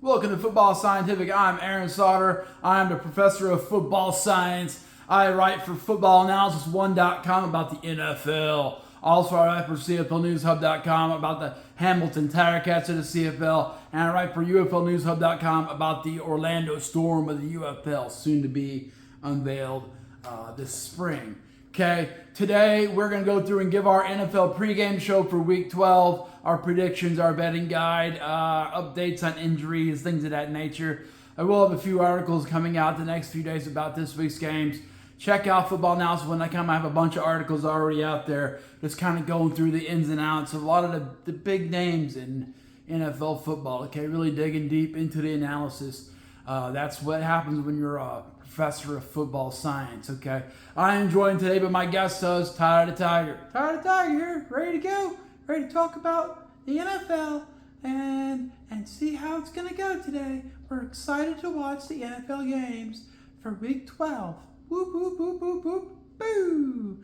Welcome to Football Scientific. I'm Aaron Sauter. I'm the professor of football science. I write for footballanalysis1.com about the NFL. Also, I write for CFLnewshub.com about the Hamilton Tiger-Cats of the CFL. And I write for UFLnewshub.com about the Orlando Storm of the UFL, soon to be unveiled this spring. Okay, today we're going to go through and give our NFL pregame show for Week 12, our predictions, our betting guide, updates on injuries, things of that nature. I will have a few articles coming out the next few days about this week's games. Check out footballanalysis.com. I have a bunch of articles already out there just kind of going through the ins and outs of a lot of the big names in NFL football. Okay, really digging deep into the analysis. That's what happens when you're a professor of football science, okay? I am joined today by my guest host, Tyler the Tiger. Tyler the Tiger here, ready to go, ready to talk about the NFL and see how it's going to go today. We're excited to watch the NFL games for Week 12. Whoop, whoop, whoop, whoop, whoop, boo.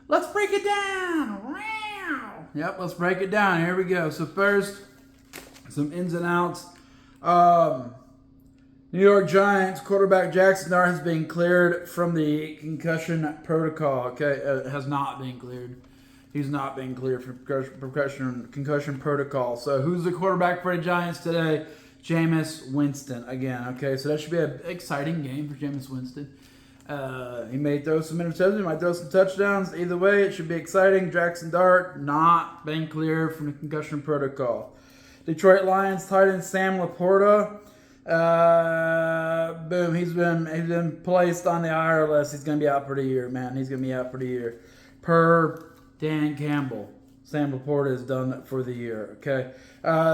Let's break it down. Wow. Yep, let's break it down. Here we go. So first, some ins and outs. New York Giants quarterback Jackson Dart has been cleared from the concussion protocol. Okay, has not been cleared. He's not been cleared for concussion protocol. So who's the quarterback for the Giants today? Jameis Winston again. Okay, so that should be an exciting game for Jameis Winston. He may throw some interceptions, he might throw some touchdowns. Either way, it should be exciting. Jackson Dart not been cleared from the concussion protocol. Detroit Lions tight end Sam Laporta. Boom, he's been placed on the IR list. He's going to be out for the year, man. He's going to be out for the year. Per Dan Campbell, Sam Laporta is done for the year, okay?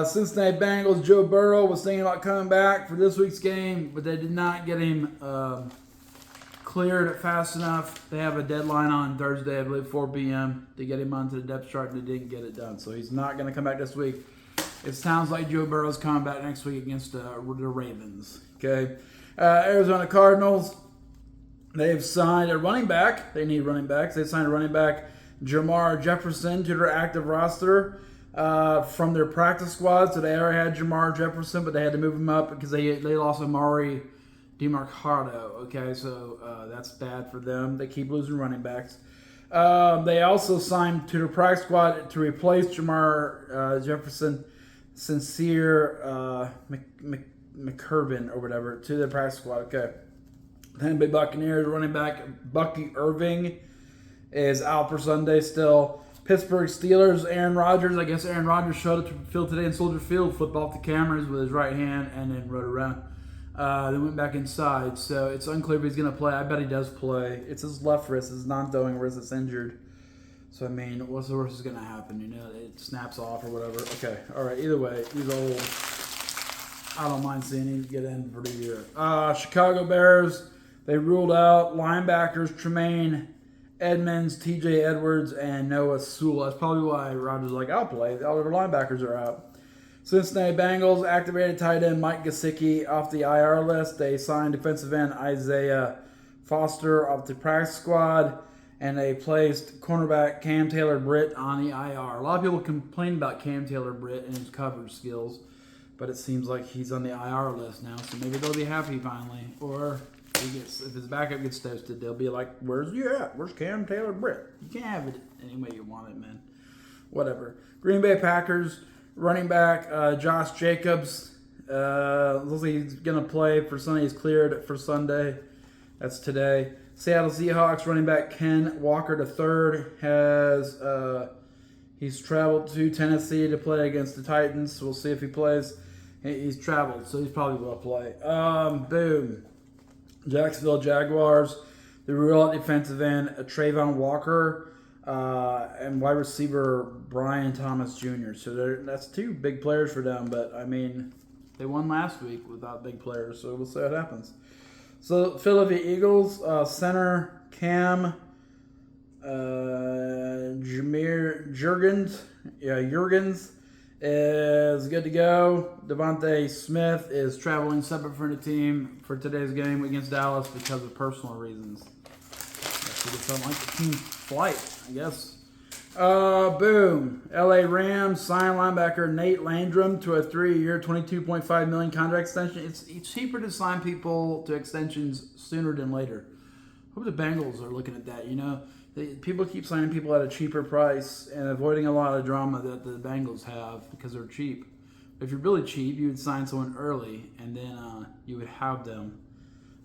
Cincinnati Bengals, Joe Burrow was thinking about coming back for this week's game, but they did not get him cleared fast enough. They have a deadline on Thursday, I believe, 4 p.m. to get him onto the depth chart, and they didn't get it done. So he's not going to come back this week. It sounds like Joe Burrow's coming back next week against the Ravens. Okay, Arizona Cardinals, they've signed a running back. They need running backs. They signed a running back, Jamar Jefferson, to their active roster from their practice squad. So they already had Jamar Jefferson, but they had to move him up because they lost Amari DeMarcado. Okay, so that's bad for them. They keep losing running backs. They also signed to their practice squad to replace Jamar Jefferson, Sincere McCurvin or whatever, to the practice squad. Okay. Tampa Bay Buccaneers running back Bucky Irving is out for Sunday still. Pittsburgh Steelers, Aaron Rodgers. I guess Aaron Rodgers showed up to the field today in Soldier Field, flipped off the cameras with his right hand, and then rode around. Then went back inside. So it's unclear if he's going to play. I bet he does play. It's his left wrist, his non-throwing wrist that's injured. So, I mean, what's the worst is going to happen? You know, it snaps off or whatever. Okay, all right, either way, he's old. I don't mind seeing him get in for the year. Chicago Bears, they ruled out linebackers Tremaine Edmonds, TJ Edwards, and Noah Sewell. That's probably why Rodgers is like, I'll play. All of their linebackers are out. Cincinnati Bengals activated tight end Mike Gesicki off the IR list. They signed defensive end Isaiah Foster off the practice squad. And they placed cornerback Cam Taylor-Britt on the IR. A lot of people complain about Cam Taylor-Britt and his coverage skills, but it seems like he's on the IR list now, so maybe they'll be happy finally. Or if his backup gets toasted, they'll be like, where's you at? Where's Cam Taylor-Britt? You can't have it any way you want it, man. Whatever. Green Bay Packers running back Josh Jacobs. Looks like he's going to play for Sunday. He's cleared for Sunday. That's today. Seattle Seahawks running back Ken Walker III he's traveled to Tennessee to play against the Titans. So we'll see if he plays. He's traveled, so he's probably will play. Boom. Jacksonville Jaguars, the real defensive end Trayvon Walker and wide receiver Brian Thomas Jr. So that's two big players for them. But I mean, they won last week without big players, so we'll see what happens. So, Philadelphia Eagles, center Cam Jurgens is good to go. Devontae Smith is traveling separate from the team for today's game against Dallas because of personal reasons. He just don't like the team flight, I guess. Boom. LA Rams sign linebacker Nate Landrum to a 3-year, $22.5 million contract extension. It's cheaper to sign people to extensions sooner than later. Hope the Bengals are looking at that. People keep signing people at a cheaper price and avoiding a lot of drama that the Bengals have because they're cheap. If you're really cheap, you would sign someone early and then you would have them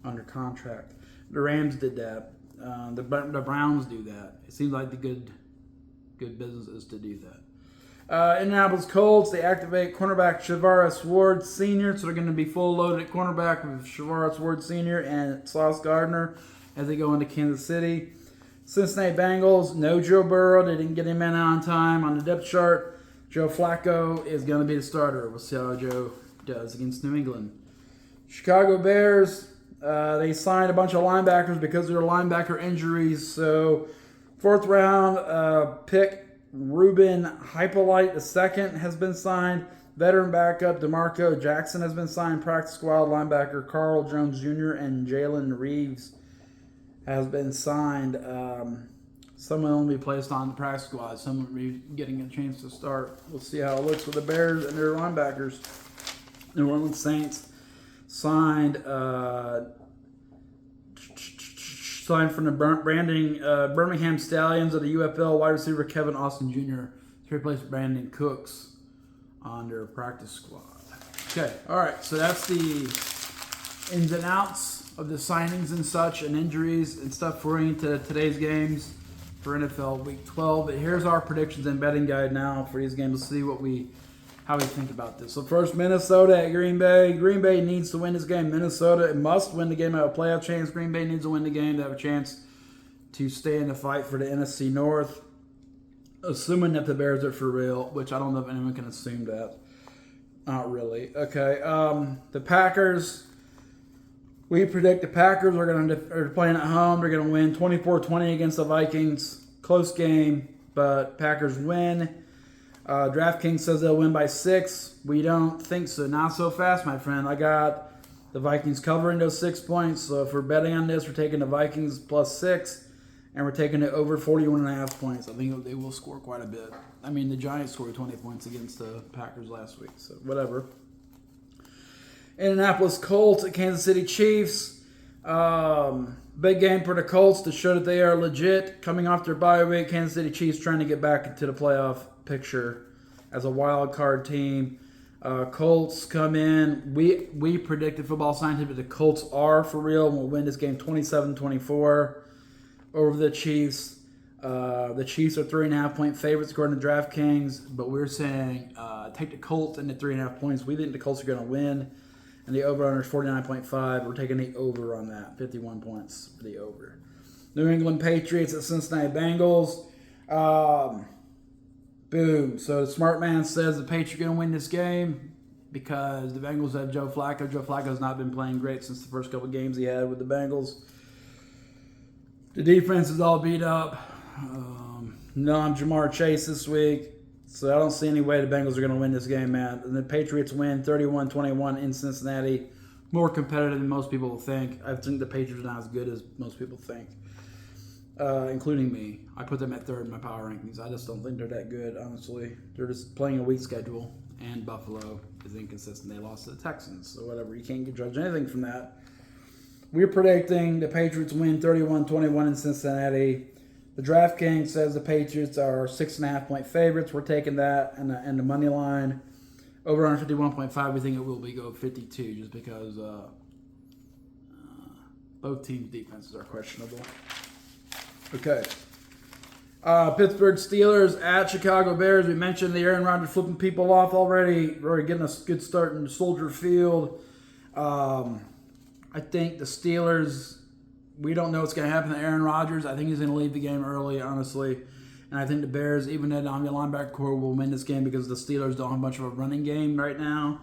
under contract. The Rams did that. The Browns do that. It seems like the good business is to do that. Indianapolis Colts, they activate cornerback Shavaris Ward Sr., so they're going to be full loaded at cornerback with Shavaris Ward Sr. and Sauce Gardner as they go into Kansas City. Cincinnati Bengals, no Joe Burrow. They didn't get him in on time on the depth chart. Joe Flacco is going to be the starter. We'll see how Joe does against New England. Chicago Bears, they signed a bunch of linebackers because of their linebacker injuries. So, 4th round pick Ruben Hypolite II has been signed. Veteran backup DeMarco Jackson has been signed. Practice squad linebacker Carl Jones Jr. and Jalen Reeves has been signed. Someone will be placed on the practice squad. Someone will be getting a chance to start. We'll see how it looks with the Bears and their linebackers. New Orleans Saints signed from the Birmingham Stallions of the UFL wide receiver Kevin Austin Jr. to replace Brandon Cooks on their practice squad. Okay, all right, so that's the ins and outs of the signings and such and injuries and stuff for into today's games for NFL Week 12. But here's our predictions and betting guide now for these games. Let's see how we think about this. So first, Minnesota at Green Bay. Green Bay needs to win this game. Minnesota must win the game to have a playoff chance. Green Bay needs to win the game to have a chance to stay in the fight for the NFC North. Assuming that the Bears are for real, which I don't know if anyone can assume that. Not really. Okay. The Packers. We predict the Packers are playing at home. They're going to win 24-20 against the Vikings. Close game, but Packers win. DraftKings says they'll win by 6. We don't think so. Not so fast, my friend. I got the Vikings covering those 6 points. So if we're betting on this, we're taking the Vikings plus 6, and we're taking it over 41.5 points. I think they will score quite a bit. I mean, the Giants scored 20 points against the Packers last week, so whatever. Indianapolis Colts at Kansas City Chiefs. Big game for the Colts to show that they are legit. Coming off their bye week, Kansas City Chiefs trying to get back into the playoff picture as a wild card team. Colts come in. We predicted Football Scientific the Colts are for real and will win this game 27-24 over the Chiefs. The Chiefs are 3.5-point favorites according to DraftKings, but we're saying take the Colts and the 3.5 points. We think the Colts are going to win, and the over-under is 49.5. We're taking the over on that, 51 points for the over. New England Patriots at Cincinnati Bengals. Boom. So the smart man says the Patriots are going to win this game because the Bengals have Joe Flacco. Joe Flacco has not been playing great since the first couple games he had with the Bengals. The defense is all beat up. No, I'm Jamar Chase this week, so I don't see any way the Bengals are going to win this game, man. And the Patriots win 31-21 in Cincinnati. More competitive than most people think. I think the Patriots are not as good as most people think, including me. I put them at third in my power rankings. I just don't think they're that good, honestly. They're just playing a weak schedule, and Buffalo is inconsistent. They lost to the Texans, so whatever. You can't judge anything from that. We're predicting the Patriots win 31-21 in Cincinnati. The DraftKings says the Patriots are 6.5-point favorites. We're taking that and the money line. Over on 51.5, we think it will go 52 just because both teams' defenses are questionable. Okay. Pittsburgh Steelers at Chicago Bears. We mentioned the Aaron Rodgers flipping people off already. We're getting a good start in Soldier Field. I think the Steelers, we don't know what's going to happen to Aaron Rodgers. I think he's going to leave the game early, honestly. And I think the Bears, even though the linebacker core will win this game because the Steelers don't have much of a running game right now.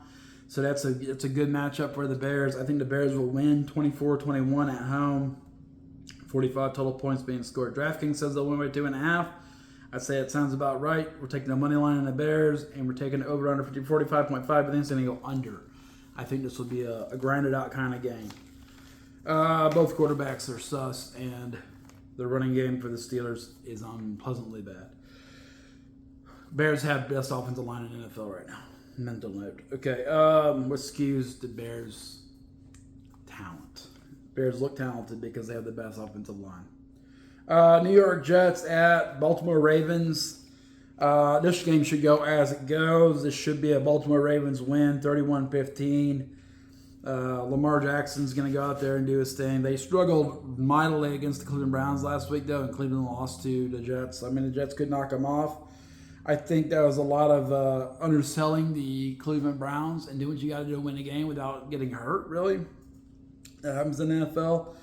So it's a good matchup for the Bears. I think the Bears will win 24-21 at home. 45 total points being scored. DraftKings says they'll win by 2.5. I'd say it sounds about right. We're taking the money line on the Bears, and we're taking it over under 45.5, but then it's going to go under. I think this will be a grinded out kind of game. Both quarterbacks are sus, and the running game for the Steelers is unpleasantly bad. Bears have best offensive line in the NFL right now. Mental note. Okay, what skews the Bears' talent? Bears look talented because they have the best offensive line. New York Jets at Baltimore Ravens. This game should go as it goes. This should be a Baltimore Ravens win, 31-15. Lamar Jackson's going to go out there and do his thing. They struggled mightily against the Cleveland Browns last week, though, and Cleveland lost to the Jets. I mean, the Jets could knock them off. I think that was a lot of underselling the Cleveland Browns and do what you got to do to win a game without getting hurt, really. That happens in the NFL.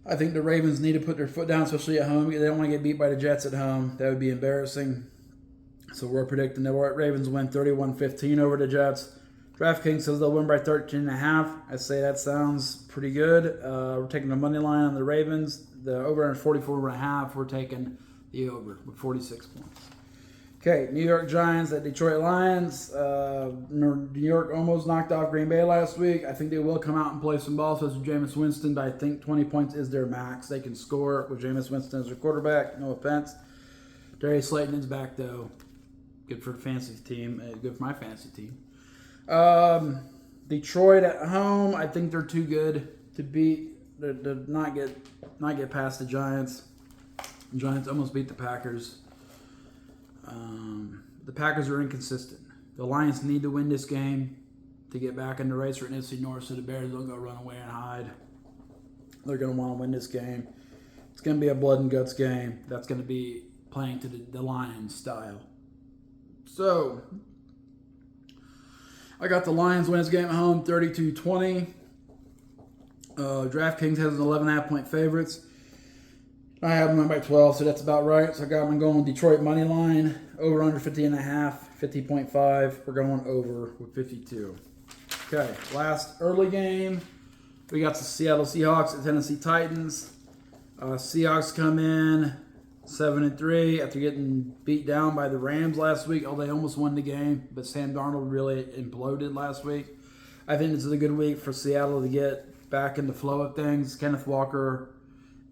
I think the Ravens need to put their foot down, especially at home. They don't want to get beat by the Jets at home. That would be embarrassing. So we're predicting the Ravens win 31-15 over the Jets. DraftKings says they'll win by 13.5. I say that sounds pretty good. We're taking the money line on the Ravens. The over under 44.5. We're taking the over with 46 points. Okay, New York Giants at Detroit Lions. New York almost knocked off Green Bay last week. I think they will come out and play some ball, so Jameis Winston, but I think 20 points is their max. They can score with Jameis Winston as their quarterback. No offense. Darius Slayton is back, though. Good for the fantasy team. Good for my fantasy team. Detroit at home. I think they're too good to beat. To not get past the Giants. The Giants almost beat the Packers. The Packers are inconsistent. The Lions need to win this game to get back in the race for NFC North, so the Bears don't go run away and hide. They're going to want to win this game. It's going to be a blood and guts game. That's going to be playing to the Lions style. So, I got the Lions win this game at home 32-20. DraftKings has an 11.5 point favorites. I have them by 12, so that's about right. So I got them going Detroit money line, over under 50.5, 50.5. We're going over with 52. Okay, last early game, we got the Seattle Seahawks at Tennessee Titans. Seahawks come in 7-3 after getting beat down by the Rams last week. They almost won the game, but Sam Darnold really imploded last week. I think this is a good week for Seattle to get back in the flow of things. Kenneth Walker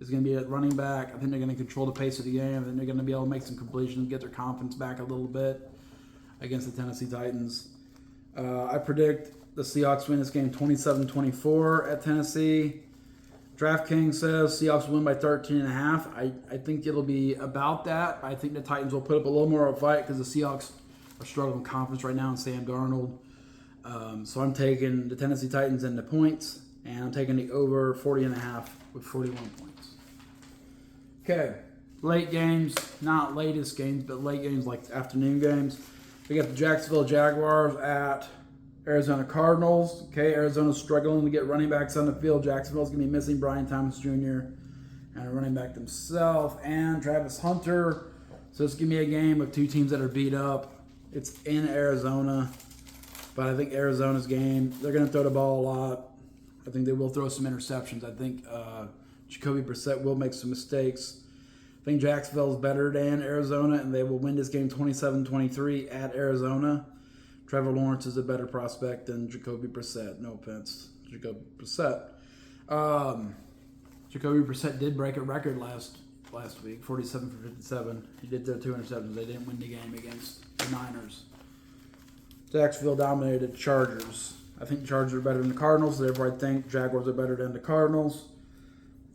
is going to be at running back. I think they're going to control the pace of the game. I think they're going to be able to make some completions, get their confidence back a little bit against the Tennessee Titans. I predict the Seahawks win this game 27-24 at Tennessee. DraftKings says Seahawks win by 13.5. I think it'll be about that. I think the Titans will put up a little more of a fight because the Seahawks are struggling with confidence right now in Sam Darnold. So I'm taking the Tennessee Titans and the points, and I'm taking the over 40.5 with 41 points. Okay, late games, not latest games, but late games like afternoon games. We got the Jacksonville Jaguars at Arizona Cardinals. Okay, Arizona's struggling to get running backs on the field. Jacksonville's going to be missing Brian Thomas Jr. and a running back themselves and Travis Hunter. So it's going to be a game of two teams that are beat up. It's in Arizona, but I think Arizona's game, they're going to throw the ball a lot. I think they will throw some interceptions. I think Jacoby Brissett will make some mistakes. I think Jacksonville is better than Arizona, and they will win this game 27-23 at Arizona. Trevor Lawrence is a better prospect than Jacoby Brissett. No offense, Jacoby Brissett. Jacoby Brissett did break a record last week, 47 for 57. He did throw 2 interceptions. They didn't win the game against the Niners. Jacksonville dominated the Chargers. I think the Chargers are better than the Cardinals. Therefore, I think Jaguars are better than the Cardinals.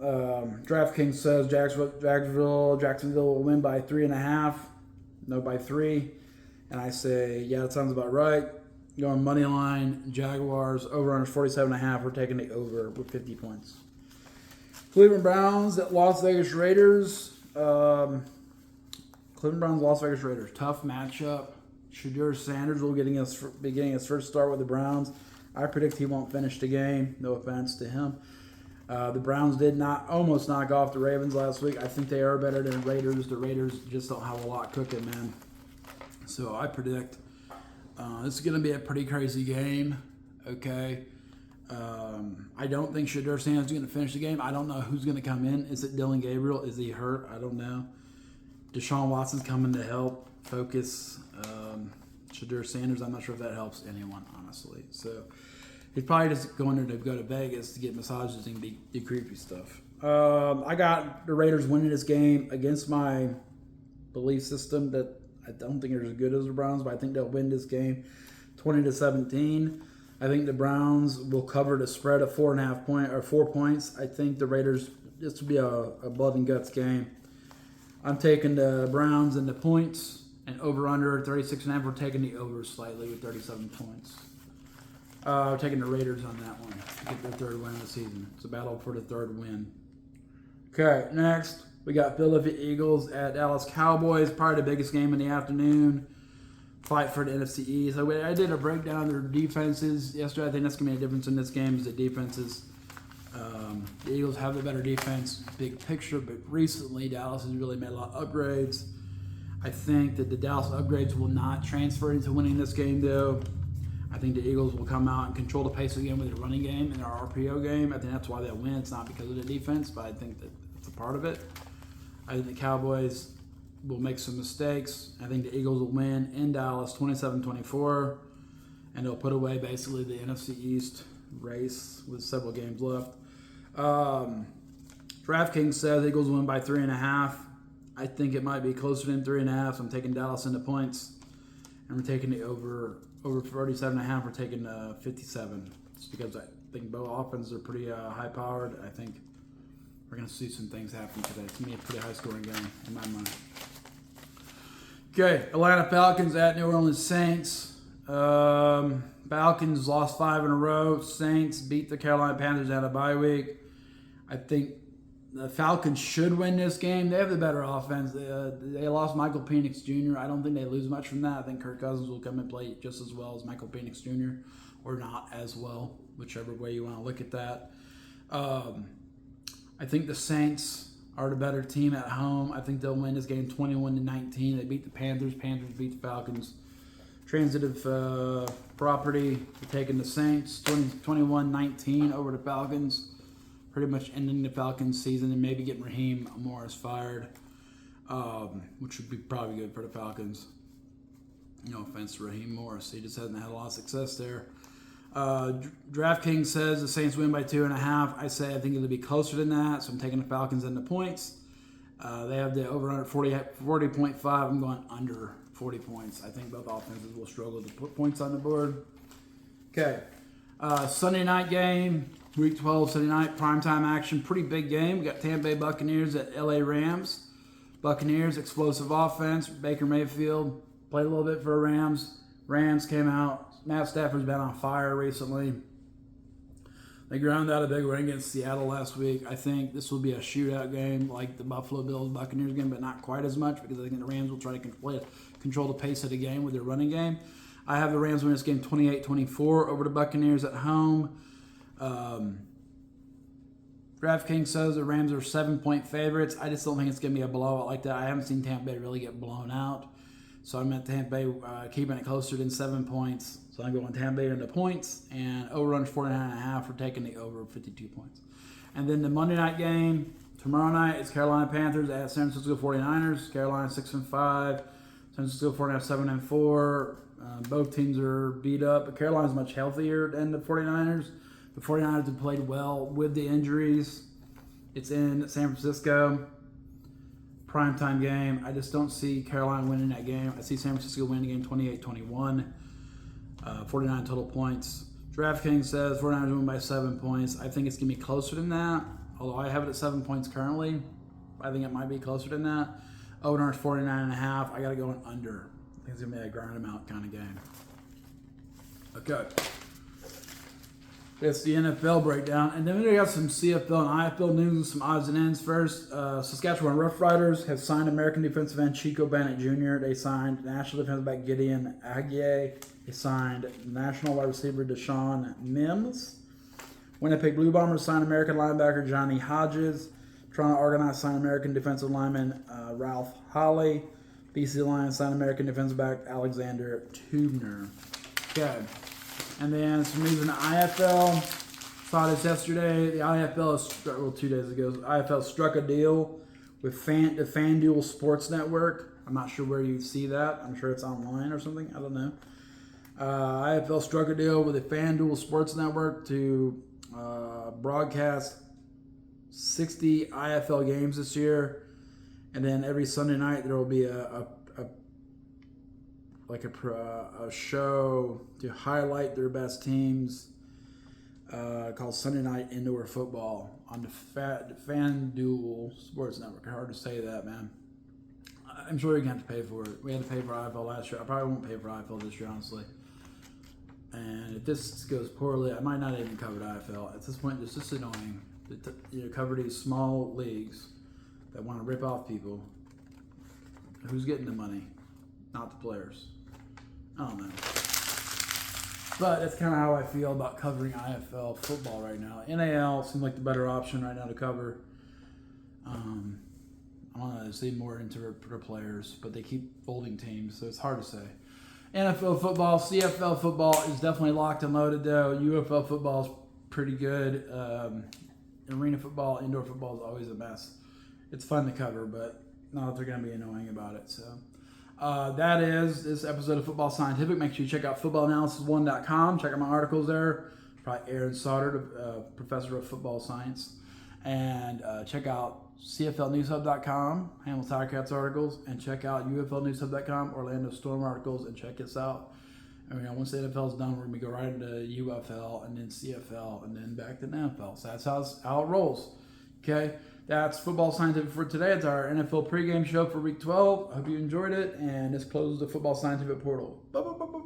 DraftKings says Jacksonville will win by 3.5. No, by 3. And I say, yeah, that sounds about right. Going money line, Jaguars, over under 47.5. We're taking the over with 50 points. Cleveland Browns at Las Vegas Raiders. Cleveland Browns, Las Vegas Raiders. Tough matchup. Shedeur Sanders will be getting his first start with the Browns. I predict he won't finish the game. No offense to him. The Browns did not almost knock off the Ravens last week. I think they are better than the Raiders. The Raiders just don't have a lot cooking, man. So I predict this is going to be a pretty crazy game. Okay. I don't think Shedeur Sanders is going to finish the game. I don't know who's going to come in. Is it Dylan Gabriel? Is he hurt? I don't know. Deshaun Watson's coming to help focus Shedeur Sanders. I'm not sure if that helps anyone, honestly. So he's probably just going there to go to Vegas to get massages and do creepy stuff. I got the Raiders winning this game against my belief system that I don't think they're as good as the Browns, but I think they'll win this game 20-17. I think the Browns will cover the spread of 4 points. I think the Raiders, this will be a blood and guts game. I'm taking the Browns and the points and over-under 36.5. We're taking the over slightly with 37 points. We're taking the Raiders on that one to get their third win of the season. It's a battle for the third win. Okay, next we got Philadelphia Eagles at Dallas Cowboys. Probably the biggest game in the afternoon. Fight for the NFC East. I did a breakdown of their defenses yesterday. I think that's going to be a difference in this game is the defenses. The Eagles have the better defense, big picture, but recently Dallas has really made a lot of upgrades. I think that the Dallas upgrades will not transfer into winning this game, though. I think the Eagles will come out and control the pace again with their running game and their RPO game. I think that's why they'll win. It's not because of the defense, but I think that it's a part of it. I think the Cowboys will make some mistakes. I think the Eagles will win in Dallas 27-24, and they'll put away basically the NFC East race with several games left. DraftKings says Eagles win by 3.5. I think it might be closer than 3.5, so I'm taking Dallas in the points, and we're taking the over 37.5. We're taking 57, just because I think both offenses are pretty high-powered. I think we're going to see some things happen today. It's going to be a pretty high-scoring game in my mind. Okay, Atlanta Falcons at New Orleans Saints. Falcons lost 5 in a row. Saints beat the Carolina Panthers out of bye week. I think the Falcons should win this game. They have the better offense. They lost Michael Penix Jr. I don't think they lose much from that. I think Kirk Cousins will come and play just as well as Michael Penix Jr. or not as well, whichever way you want to look at that. I think the Saints are the better team at home. I think they'll win this game 21-19. They beat the Panthers. Panthers beat the Falcons. Transitive property. We're taking the Saints 21-19 over the Falcons. Pretty much ending the Falcons season and maybe getting Raheem Morris fired, which would be probably good for the Falcons. No offense to Raheem Morris. He just hasn't had a lot of success there. DraftKings says the Saints win by 2.5. I think it'll be closer than that, so I'm taking the Falcons in the points. They have the over-under 40.5. I'm going under 40 points. I think both offenses will struggle to put points on the board. Okay. Sunday night game. Week 12, Sunday night, primetime action. Pretty big game. We got Tampa Bay Buccaneers at LA Rams. Buccaneers, explosive offense. Baker Mayfield played a little bit for the Rams. Rams came out. Matt Stafford's been on fire recently. They ground out a big win against Seattle last week. I think this will be a shootout game like the Buffalo Bills Buccaneers game, but not quite as much because I think the Rams will try to control the pace of the game with their running game. I have the Rams win this game 28-24 over the Buccaneers at home. DraftKings says the Rams are 7-point favorites. I just don't think it's going to be a blowout like that. I haven't seen Tampa Bay really get blown out. So I'm at Tampa Bay keeping it closer than 7 points. So I'm going Tampa Bay into points and over-under 49.5. We're taking the over 52 points. And then the Monday night game tomorrow night is Carolina Panthers at San Francisco 49ers. Carolina 6-5. San Francisco 49ers 7-4. Both teams are beat up, but Carolina's much healthier than the 49ers. The 49ers have played well with the injuries. It's in San Francisco. Primetime game. I just don't see Carolina winning that game. I see San Francisco winning the game 28-21. 49 total points. DraftKings says 49ers win by 7 points. I think it's going to be closer than that, although I have it at 7 points currently. I think it might be closer than that. Over is 49.5. I got to go in under. I think it's going to be a grind them out kind of game. Okay. It's the NFL breakdown. And then we got some CFL and IFL news, some odds and ends first. Saskatchewan Roughriders have signed American defensive end Chico Bennett Jr. They signed national defensive back Gideon Aguirre. They signed national wide receiver Deshaun Mims. Winnipeg Blue Bombers signed American linebacker Johnny Hodges. Toronto Argonauts signed American defensive lineman Ralph Holley. BC Lions signed American defensive back Alexander Tubner. Okay. And then some news in the IFL. Saw this yesterday. The IFL, 2 days ago, the IFL struck a deal with the Fan Deul Sports Network. I'm not sure where you see that. I'm sure it's online or something. I don't know. IFL struck a deal with the Fan Deul Sports Network to broadcast 60 IFL games this year. And then every Sunday night there will be a like a show to highlight their best teams called Sunday Night Indoor Football on the Fan Deul Sports Network. Hard to say that, man. I'm sure you're going to have to pay for it. We had to pay for IFL last year. I probably won't pay for IFL this year, honestly. And if this goes poorly, I might not even cover the IFL. At this point, it's just annoying to cover these small leagues that want to rip off people. Who's getting the money? Not the players. I don't know. But that's kind of how I feel about covering IFL football right now. NAL seems like the better option right now to cover. I want to see more into the players, but they keep folding teams, so it's hard to say. NFL football, CFL football is definitely locked and loaded, though. UFL football is pretty good. Arena football, indoor football is always a mess. It's fun to cover, but not that they're going to be annoying about it. So that is this episode of Football Scientific. Make sure you check out footballanalysis1.com. Check out my articles there. Probably Aaron Sauter, professor of football science. And check out CFLNewsHub.com, Hamilton Tiger Cats articles, and check out UFLNewsHub.com, Orlando Storm articles, and check us out. And once the NFL is done, we're going to go right into UFL and then CFL and then back to the NFL. So that's how it rolls. Okay, that's Football Scientific for today. It's our NFL pregame show for Week 12. I hope you enjoyed it, and this closes the Football Scientific portal. Bye, bye, bye, bye.